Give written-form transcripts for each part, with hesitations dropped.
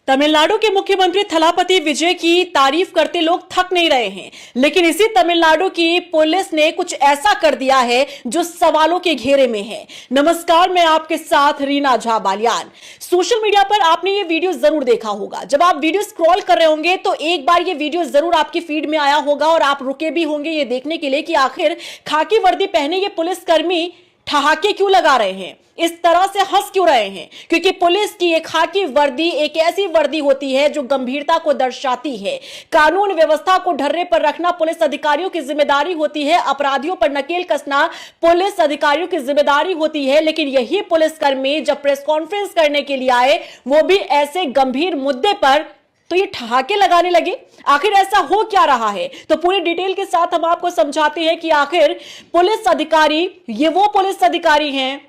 तमिलनाडु के मुख्यमंत्री थलापति विजय की तारीफ करते लोग थक नहीं रहे हैं, लेकिन इसी तमिलनाडु की पुलिस ने कुछ ऐसा कर दिया है जो सवालों के घेरे में है। नमस्कार, मैं आपके साथ रीना झा बालियान। सोशल मीडिया पर आपने ये वीडियो जरूर देखा होगा। जब आप वीडियो स्क्रॉल कर रहे होंगे तो एक बार ये वीडियो जरूर आपकी फीड में आया होगा और आप रुके भी होंगे ये देखने के लिए कि आखिर खाकी वर्दी पहने ये पुलिसकर्मी ठहाके क्यों लगा रहे हैं, इस तरह से हंस क्यों रहे हैं। क्योंकि पुलिस की एक खाकी वर्दी एक ऐसी वर्दी होती है जो गंभीरता को दर्शाती है। कानून व्यवस्था को ढर्रे पर रखना पुलिस अधिकारियों की जिम्मेदारी होती है, अपराधियों पर नकेल कसना पुलिस अधिकारियों की जिम्मेदारी होती है। लेकिन यही पुलिसकर्मी जब प्रेस कॉन्फ्रेंस करने के लिए आए, वो भी ऐसे गंभीर मुद्दे पर, तो ये ठहाके लगाने लगे। आखिर ऐसा हो क्या रहा है, तो पूरी डिटेल के साथ हम आपको समझाते हैं कि आखिर पुलिस अधिकारी, ये वो पुलिस अधिकारी हैं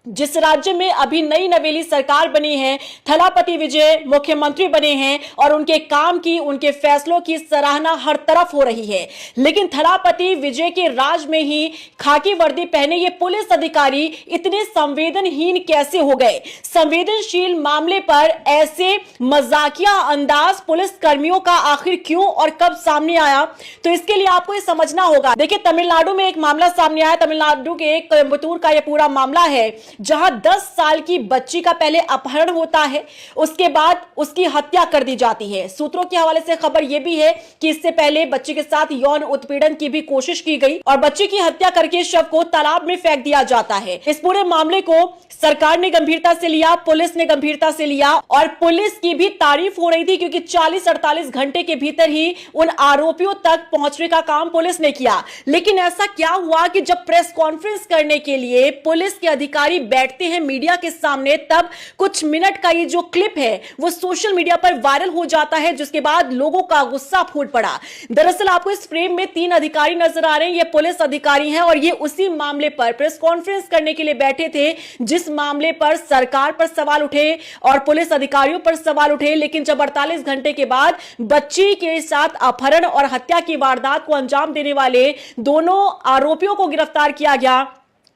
जिस राज्य में अभी नई नवेली सरकार बनी है, थलापति विजय मुख्यमंत्री बने हैं और उनके काम की, उनके फैसलों की सराहना हर तरफ हो रही है। लेकिन थलापति विजय के राज में ही खाकी वर्दी पहने ये पुलिस अधिकारी इतने संवेदनहीन कैसे हो गए। संवेदनशील मामले पर ऐसे मजाकिया अंदाज पुलिस कर्मियों का आखिर क्यों और कब सामने आया, तो इसके लिए आपको ये समझना होगा। देखिए, तमिलनाडु में एक मामला सामने आया। तमिलनाडु के कोयम्बटूर का यह पूरा मामला है, जहां 10 साल की बच्ची का पहले अपहरण होता है, उसके बाद उसकी हत्या कर दी जाती है। सूत्रों के हवाले से खबर यह भी है कि इससे पहले बच्ची के साथ यौन उत्पीड़न की भी कोशिश की गई और बच्ची की हत्या करके शव को तालाब में फेंक दिया जाता है। इस पूरे मामले को सरकार ने गंभीरता से लिया, पुलिस ने गंभीरता से लिया और पुलिस की भी तारीफ हो रही थी, क्योंकि 40-48 घंटे के भीतर ही उन आरोपियों तक पहुंचने का काम पुलिस ने किया। लेकिन ऐसा क्या हुआ कि जब प्रेस कॉन्फ्रेंस करने के लिए पुलिस के अधिकारी बैठते हैं मीडिया के सामने, तब कुछ मिनट का ये जो क्लिप है वो सोशल मीडिया पर वायरल हो जाता है, जिसके बाद लोगों का गुस्सा फूट पड़ा। दरअसल आपको इस फ्रेम में 3 अधिकारी नजर आ रहे हैं। ये पुलिस अधिकारी हैं और ये उसी मामले पर प्रेस कॉन्फ्रेंस करने के लिए बैठे थे जिस मामले पर सरकार पर सवाल उठे और पुलिस अधिकारियों पर सवाल उठे। लेकिन जब 48 घंटे के बाद बच्ची के साथ अपहरण और हत्या की वारदात को अंजाम देने वाले दोनों आरोपियों को गिरफ्तार किया गया,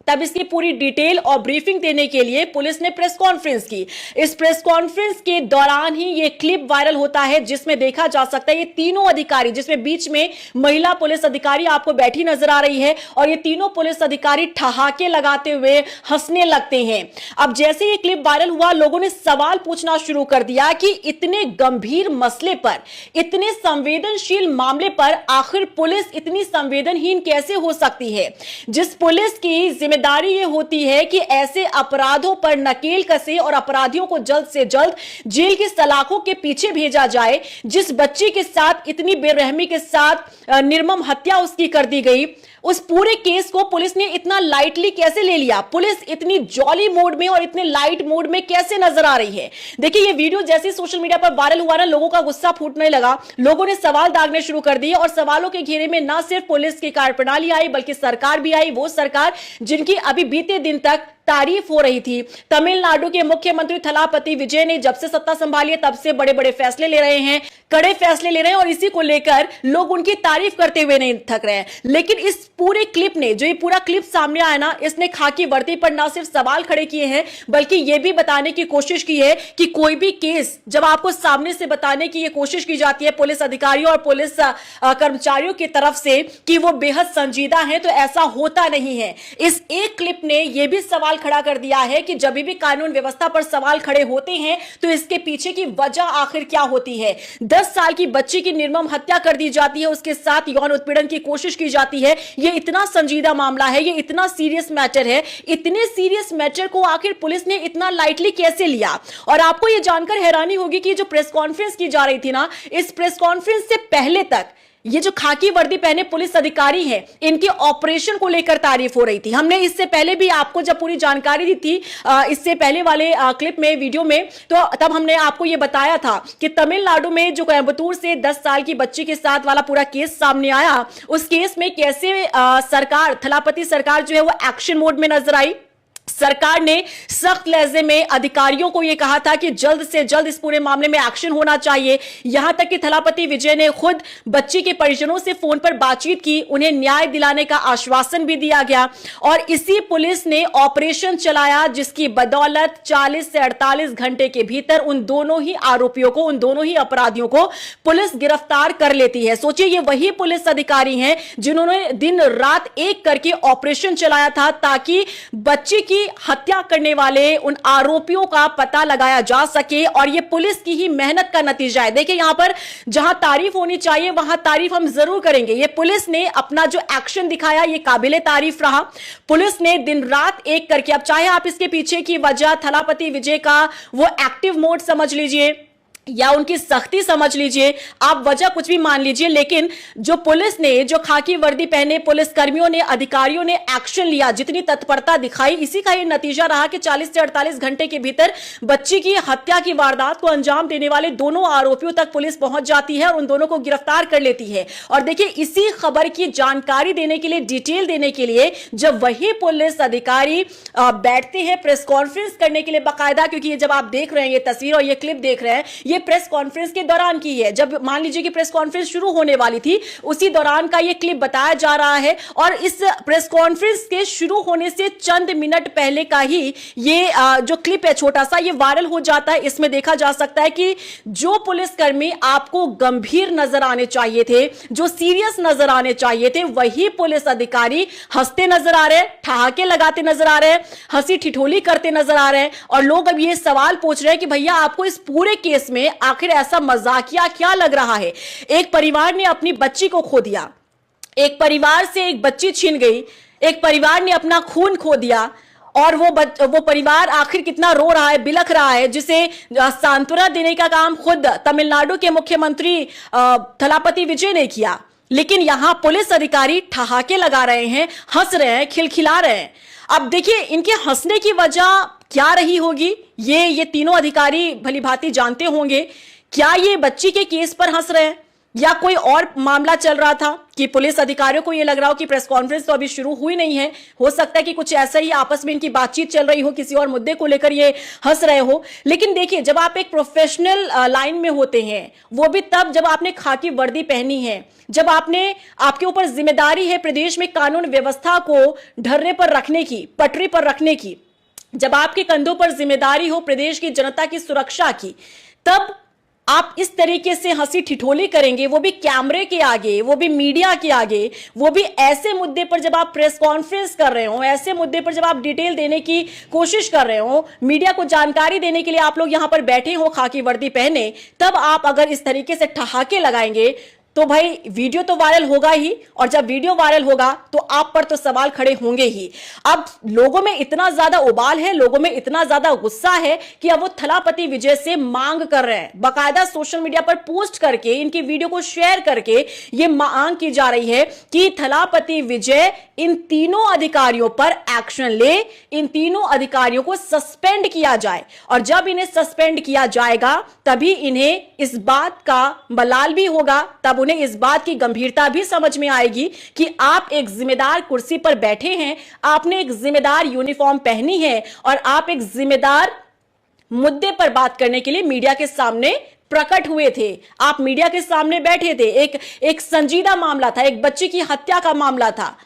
तब इसकी पूरी डिटेल और ब्रीफिंग देने के लिए पुलिस ने प्रेस कॉन्फ्रेंस की। इस प्रेस कॉन्फ्रेंस के दौरान ही ये क्लिप वायरल होता है, जिसमें देखा जा सकता है ये तीनों अधिकारी, जिसमें बीच में महिला पुलिस अधिकारी आपको बैठी नजर आ रही है, और ये तीनों पुलिस अधिकारी ठहाके लगाते हुए हंसने लगते हैं। अब जैसे ये क्लिप वायरल हुआ, लोगों ने सवाल पूछना शुरू कर दिया कि इतने गंभीर मसले पर, इतने संवेदनशील मामले पर आखिर पुलिस इतनी संवेदनहीन कैसे हो सकती है। जिस पुलिस की जिम्मेदारी ये होती है कि ऐसे अपराधों पर नकेल कसे और अपराधियों को जल्द से जल्द जेल की सलाखों के पीछे भेजा जाए, जिस बच्ची के साथ इतनी बेरहमी के साथ निर्मम हत्या उसकी कर दी गई, उस पूरे केस को पुलिस ने इतना लाइटली कैसे ले लिया। पुलिस इतनी जॉली मोड में और इतने लाइट मोड में कैसे नजर आ रही है। देखिए, ये वीडियो जैसे सोशल मीडिया पर वायरल हुआ ना, लोगों का गुस्सा फूटने लगा। लोगों ने सवाल दागने शुरू कर दिए और सवालों के घेरे में ना सिर्फ पुलिस की कार्यप्रणाली आई, बल्कि सरकार भी आई। वो सरकार जिनकी अभी बीते दिन तक तारीफ हो रही थी। तमिलनाडु के मुख्यमंत्री थलापति विजय ने जब से सत्ता संभाली है, तब से बड़े बड़े फैसले ले रहे हैं, कड़े फैसले ले रहे हैं, और इसी को लेकर लोग उनकी तारीफ करते हुए नहीं थक रहे हैं। लेकिन इस पूरे क्लिप ने, जो ये पूरा क्लिप सामने आया ना, इसने खाकी वर्दी पर ना सिर्फ सवाल खड़े किए हैं, बल्कि यह भी बताने की कोशिश की है कि कोई भी केस जब आपको सामने से बताने की यह कोशिश की जाती है पुलिस अधिकारियों और पुलिस कर्मचारियों की तरफ से कि वो बेहद संजीदा है, तो ऐसा होता नहीं है। इस एक क्लिप ने यह भी सवाल खड़ा कर दिया है कि जब भी कानून व्यवस्था पर सवाल खड़े होते हैं तो इसके पीछे की वजह आखिर क्या होती है। 10 साल की बच्ची की निर्मम हत्या कर दी जाती है, उसके साथ यौन उत्पीड़न की कोशिश की जाती है। यह इतना संजीदा मामला है, यह इतना सीरियस मैटर है। इतने सीरियस मैटर को आखिर पुलिस ने इतना लाइटली कैसे लिया। और आपको यह जानकर हैरानी होगी कि जो प्रेस कॉन्फ्रेंस की जा रही थी ना, इस प्रेस कॉन्फ्रेंस से पहले तक ये जो खाकी वर्दी पहने पुलिस अधिकारी हैं, इनके ऑपरेशन को लेकर तारीफ हो रही थी। हमने इससे पहले भी आपको जब पूरी जानकारी दी थी, इससे पहले वाले क्लिप में, वीडियो में, तो तब हमने आपको ये बताया था कि तमिलनाडु में जो कोयम्बटूर से 10 साल की बच्ची के साथ वाला पूरा केस सामने आया, उस केस में कैसे सरकार, थलापति सरकार जो है वो एक्शन मोड में नजर आई। सरकार ने सख्त लहजे में अधिकारियों को यह कहा था कि जल्द से जल्द इस पूरे मामले में एक्शन होना चाहिए। यहां तक कि थलापति विजय ने खुद बच्ची के परिजनों से फोन पर बातचीत की, उन्हें न्याय दिलाने का आश्वासन भी दिया गया और इसी पुलिस ने ऑपरेशन चलाया जिसकी बदौलत 40 से 48 घंटे के भीतर उन दोनों ही आरोपियों को, उन दोनों ही अपराधियों को पुलिस गिरफ्तार कर लेती है। सोचिए, ये वही पुलिस अधिकारी हैं जिन्होंने दिन रात एक करके ऑपरेशन चलाया था ताकि बच्ची की हत्या करने वाले उन आरोपियों का पता लगाया जा सके और यह पुलिस की ही मेहनत का नतीजा है। देखिए, यहां पर जहां तारीफ होनी चाहिए वहां तारीफ हम जरूर करेंगे। यह पुलिस ने अपना जो एक्शन दिखाया यह काबिले तारीफ रहा। पुलिस ने दिन रात एक करके, अब चाहे आप इसके पीछे की वजह थलापति विजय का वो एक्टिव मोड समझ लीजिए या उनकी सख्ती समझ लीजिए, आप वजह कुछ भी मान लीजिए, लेकिन जो पुलिस ने, जो खाकी वर्दी पहने पुलिस कर्मियों ने, अधिकारियों ने एक्शन लिया, जितनी तत्परता दिखाई, इसी का यह नतीजा रहा कि 40 से 48 घंटे के भीतर बच्ची की हत्या की वारदात को अंजाम देने वाले दोनों आरोपियों तक पुलिस पहुंच जाती है और उन दोनों को गिरफ्तार कर लेती है। और देखिए, इसी खबर की जानकारी देने के लिए, डिटेल देने के लिए जब वही पुलिस अधिकारी बैठते हैं प्रेस कॉन्फ्रेंस करने के लिए बाकायदा, क्योंकि ये जब आप देख रहे हैं ये तस्वीर और ये क्लिप देख रहे हैं, ये प्रेस कॉन्फ्रेंस के दौरान की है। जब मान लीजिए कि प्रेस कॉन्फ्रेंस शुरू होने वाली थी, उसी दौरान का ये क्लिप बताया जा रहा है और इस प्रेस कॉन्फ्रेंस के शुरू होने से चंद मिनट पहले का ही ये जो क्लिप है छोटा सा, ये वायरल हो जाता है। इसमें देखा जा सकता है कि जो पुलिसकर्मी आपको गंभीर नजर आने चाहिए थे, जो सीरियस नजर आने चाहिए थे, वही पुलिस अधिकारी हंसते नजर आ रहे हैं, ठहाके लगाते नजर आ रहे हैं, हंसी ठिठोली करते नजर आ रहे हैं। और लोग अब ये सवाल पूछ रहे हैं कि भैया आपको इस पूरे केस में आखिर ऐसा मजाकिया क्या लग रहा है? एक परिवार ने अपनी बच्ची को खो दिया, एक परिवार से एक बच्ची छीन गई, एक परिवार ने अपना खून खो दिया और वो परिवार आखिर कितना रो रहा है, बिलख रहा है, जिसे सांत्वना देने का काम खुद तमिलनाडु के मुख्यमंत्री थलापति विजय ने किया। लेकिन यहां पुलिस अधिकारी ठहाके लगा रहे हैं, हंस रहे हैं, खिलखिला रहे हैं। अब देखिए, इनके हंसने की वजह क्या रही होगी, ये तीनों अधिकारी भलीभांति जानते होंगे। क्या ये बच्ची के केस पर हंस रहे हैं या कोई और मामला चल रहा था कि पुलिस अधिकारियों को यह लग रहा हो कि प्रेस कॉन्फ्रेंस तो अभी शुरू हुई नहीं है, हो सकता है कि कुछ ऐसा ही आपस में इनकी बातचीत चल रही हो, किसी और मुद्दे को लेकर ये हंस रहे हो। लेकिन देखिए, जब आप एक प्रोफेशनल लाइन में होते हैं, वो भी तब जब आपने खाकी वर्दी पहनी है, जब आपके ऊपर जिम्मेदारी है प्रदेश में कानून व्यवस्था को ढर्रे पर रखने की, पटरी पर रखने की, जब आपके कंधों पर जिम्मेदारी हो प्रदेश की जनता की सुरक्षा की, तब आप इस तरीके से हंसी ठिठोली करेंगे, वो भी कैमरे के आगे, वो भी मीडिया के आगे, वो भी ऐसे मुद्दे पर जब आप प्रेस कॉन्फ्रेंस कर रहे हो, ऐसे मुद्दे पर जब आप डिटेल देने की कोशिश कर रहे हो, मीडिया को जानकारी देने के लिए आप लोग यहां पर बैठे हो खाकी वर्दी पहने, तब आप अगर इस तरीके से ठहाके लगाएंगे तो भाई वीडियो तो वायरल होगा ही, और जब वीडियो वायरल होगा तो आप पर तो सवाल खड़े होंगे ही। अब लोगों में इतना ज्यादा उबाल है, लोगों में इतना ज्यादा गुस्सा है कि अब वो थलापति विजय से मांग कर रहे हैं, बाकायदा सोशल मीडिया पर पोस्ट करके, इनकी वीडियो को शेयर करके ये मांग की जा रही है कि थलापति विजय इन तीनों अधिकारियों पर एक्शन ले, इन तीनों अधिकारियों को सस्पेंड किया जाए। और जब इन्हें सस्पेंड किया जाएगा तभी इन्हें इस बात का मलाल भी होगा, तब उन्हें इस बात की गंभीरता भी समझ में आएगी कि आप एक जिम्मेदार कुर्सी पर बैठे हैं, आपने एक जिम्मेदार यूनिफॉर्म पहनी है और आप एक जिम्मेदार मुद्दे पर बात करने के लिए मीडिया के सामने प्रकट हुए थे। आप मीडिया के सामने बैठे थे, एक संजीदा मामला था, एक बच्ची की हत्या का मामला था,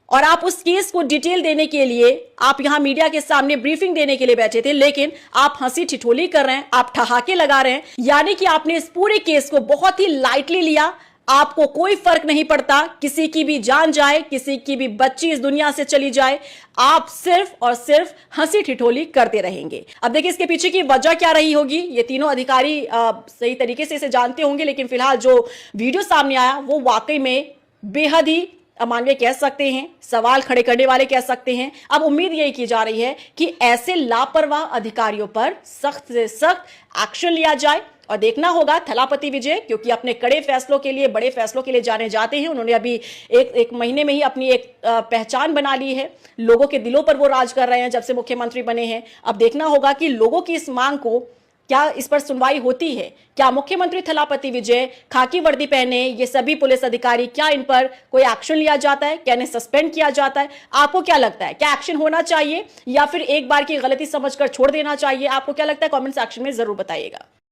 और आप उस केस को डिटेल देने के लिए आप यहां मीडिया के सामने ब्रीफिंग देने के लिए बैठे थे, लेकिन आप हंसी ठिठोली कर रहे हैं, आप ठहाके लगा रहे हैं। यानी कि आपने इस पूरे केस को बहुत ही लाइटली लिया। आपको कोई फर्क नहीं पड़ता, किसी की भी जान जाए, किसी की भी बच्ची इस दुनिया से चली जाए, आप सिर्फ और सिर्फ हंसी ठिठोली करते रहेंगे। अब देखिए, इसके पीछे की वजह क्या रही होगी, ये तीनों अधिकारी सही तरीके से इसे जानते होंगे, लेकिन फिलहाल जो वीडियो सामने आया वो वाकई में बेहद ही अमानवीय कह सकते हैं, सवाल खड़े करने वाले कह सकते हैं। अब उम्मीद यही की जा रही है कि ऐसे लापरवाह अधिकारियों पर सख्त से सख्त एक्शन लिया जाए। और देखना होगा थलापति विजय, क्योंकि अपने कड़े फैसलों के लिए, बड़े फैसलों के लिए जाने जाते हैं। उन्होंने अभी एक महीने में ही अपनी एक पहचान बना ली है, लोगों के दिलों पर वो राज कर रहे हैं जब से मुख्यमंत्री बने हैं। अब देखना होगा कि लोगों की इस मांग को क्या इस पर सुनवाई होती है? क्या मुख्यमंत्री थलापति विजय खाकी वर्दी पहने ये सभी पुलिस अधिकारी, क्या इन पर कोई एक्शन लिया जाता है? क्या इन्हें सस्पेंड किया जाता है? आपको क्या लगता है, क्या एक्शन होना चाहिए या फिर एक बार की गलती समझकर छोड़ देना चाहिए? आपको क्या लगता है? कमेंट सेक्शन में जरूर बताइएगा।